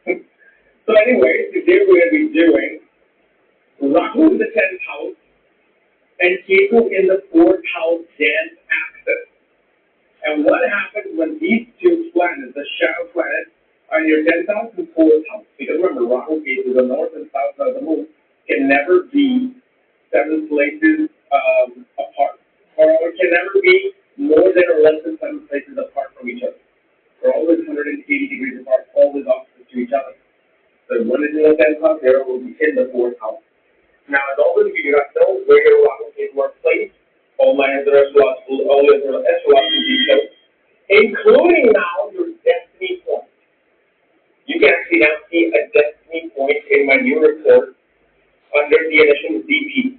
So anyway, today we will be doing Rahu in the 10th house and Ketu in the 4th house dance axis. And what happens when these two planets, the shadow planets, are in your 10th house and 4th house? Because remember, Rahu, Ketu, the north and south side of the moon, can never be 7 places apart. Or it can never be more than or less than 7 places apart from each other. They're always 180 degrees apart, always opposite to each other. So one is in the 10th house, the other will be in the 4th house. Now, as always, if you do not know where your Rahu Ketu are placed, all my other astrological details, including now your destiny point. You can actually now see a destiny point in my new report under the initial DP.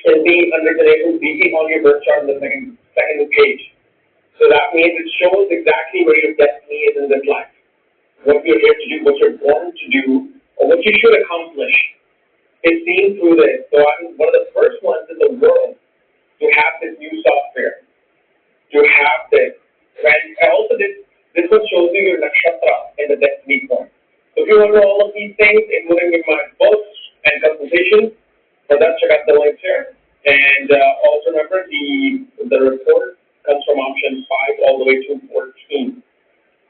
It'll be under the initial DP on your birth chart on the second page. So that means it shows exactly where your destiny is in this life, what you're here to do, what you're born to do, or what you should accomplish. It's seen through this. So I'm one of the first ones in the world to have this new software, to have this. And also this one shows you your nakshatra and the destiny point. So if you want to know all of these things, including in my books and consultations, for that check out the links here. And also remember the report comes from option 5 all the way to 14.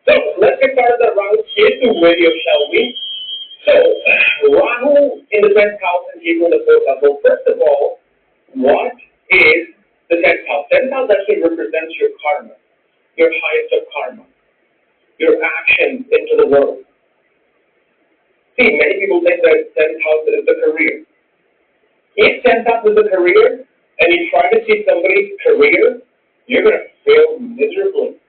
So let's get started with the Rahu Ketu video, shall we? So Rahu in the 10th house and Ketu in the 4th house. So first of all, what is the 10th house? 10th house actually represents your karma, your highest of karma, your actions into the world. See, many people think that 10th house is the career. If 10th house is the career, and you try to see somebody's career, you're going to fail miserably.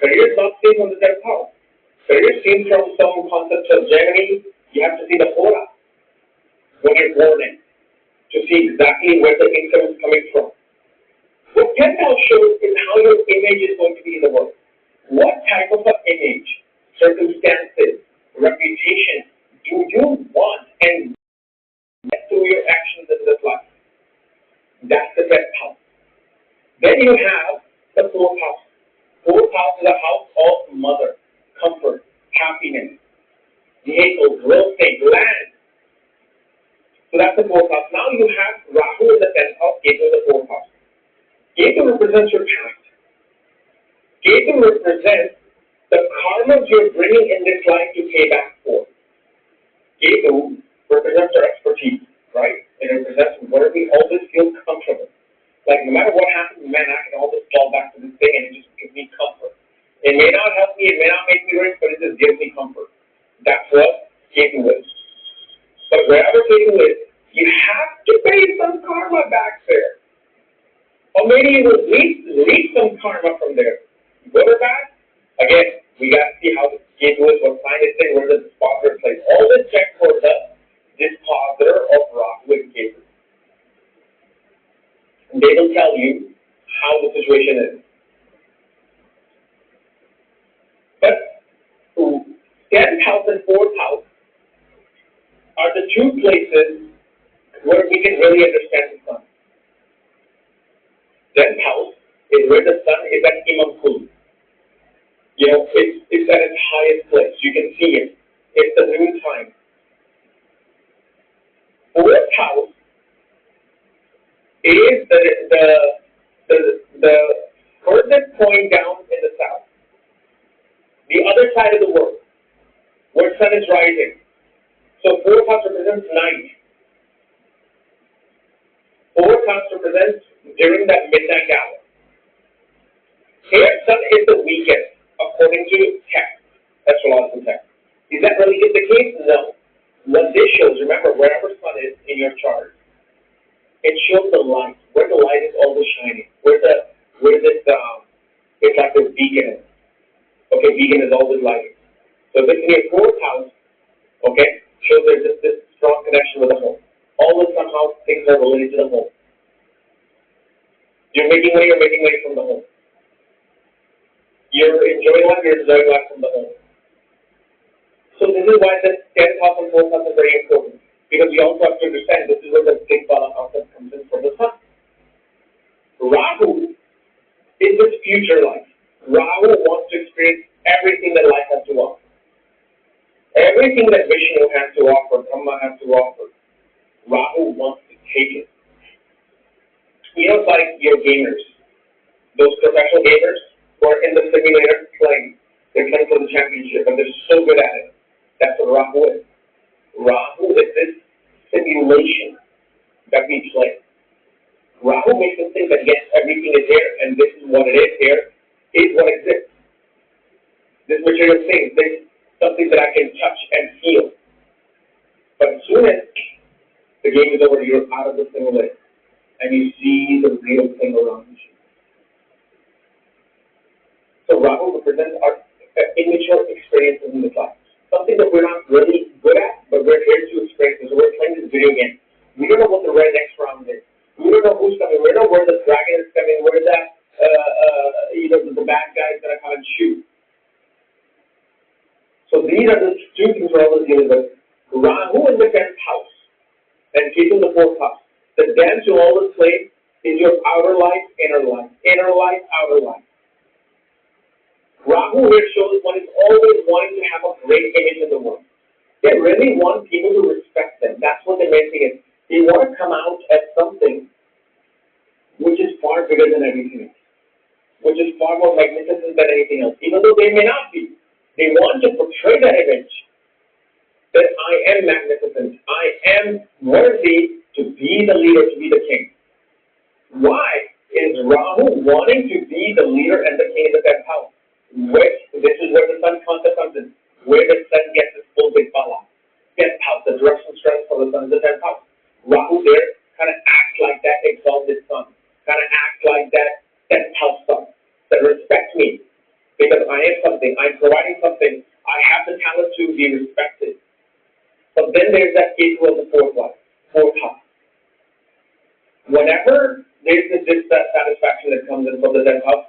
Career is not seen from the 10th house. Career is seen from some concepts of Gemini. You have to see the aura when you're born in, to see exactly where the income is coming from. What 10th house shows is how your image is going to be in the world. What type of an image, circumstances, reputation do you want and get through your actions in this life? That's the 10th house. Then you have the 4th house. 4th house is a house of mother, comfort, happiness, vehicles, real estate, land. So that's the 4th house. Now you have Rahu in the 10th house, Ketu in the 4th house. Ketu represents your past. Ketu represents the karmas you're bringing in this life to pay back for. Ketu represents our expertise, right? It represents where we always feel comfortable. Like no matter what happens, man, I can always fall back to this thing and it just gives me comfort. It may not help me, it may not make me rich, but it just gives me comfort. That's what Ketu is. But wherever Ketu is, you have to pay some karma back there. Or maybe you will leave some karma from there. Good or bad? Again, we got to see how Ketu is, what sign it's in, where the dispositor is placed. All this check for the dispositor of Rahu and Ketu. And they will tell you how the situation is. But 10th house and 4th house are the two places where we can really understand the sun. 10th house is where the sun is at Imamkul. You know, it's at its highest place. You can see it. It's the noon time. 4th house is the furthest point down in the south, the other side of the world, where sun is rising. So 4th house represents night. 4th house represents during that midnight hour. Here, sun is the weakest, according to text, astrological text. Is that really the case? No. What this shows, remember, wherever sun is in your chart, it shows the light, where the light is always shining, where this it's like this beacon is. Okay, beacon is always lighting. So if it's in your 4th house, okay, shows there's just this strong connection with the home. Always somehow things are related to the home. You're making money from the home. You're enjoying life from the home. So this is why the 10th house and 4th house are very important. Because we also have to understand this is where the big bala concept comes in from the sun. Rahu is his future life. Rahu wants to experience everything that life has to offer. everything that Vishnu has to offer, Brahma has to offer, Rahu wants to take it. You know, it's like your gamers, those professional gamers who are in the simulator playing. They're playing for the championship and they're so good at it. That's what Rahu is. Rahu is this simulation that we play. Rahu makes us think that yes, everything is here and this is what it is here, is what exists. This material thing, this something that I can touch and feel. But as soon as the game is over, you're out of the simulator and you see the real thing around you. So Rahu represents our immature experiences in the class. Something that we're not really good at, but we're here to experience. So we're playing this video game. We don't know what the right next round is. We don't know who's coming. We don't know where the dragon is coming. Where that the bad guy is gonna come and shoot. So these are the two things we're always dealing with. Rahu in the 10th house and Ketu in the 4th house. The dance you always play is your outer life, inner life, outer life. Rahu here shows one is always wanting to have a great image in the world. They really want people to respect them. That's what the main thing is. They want to come out as something which is far bigger than everything else, which is far more magnificent than anything else, even though they may not be. They want to portray that image that I am magnificent, I am worthy to be the leader, to be the king. Why is Rahu wanting to be the leader and the king in the 10th house? This is where the sun concept comes in, where the sun gets its full big power. 10th house, the direction strength for the sun is the 10th house. Rahu there kind of acts like that exalted sun, kind of acts like that 10th house sun that respects me because I am something, I'm providing something, I have the talent to be respected. But then there's that Ketu of the 4th house. Whenever there's this dissatisfaction that comes in from the 10th house,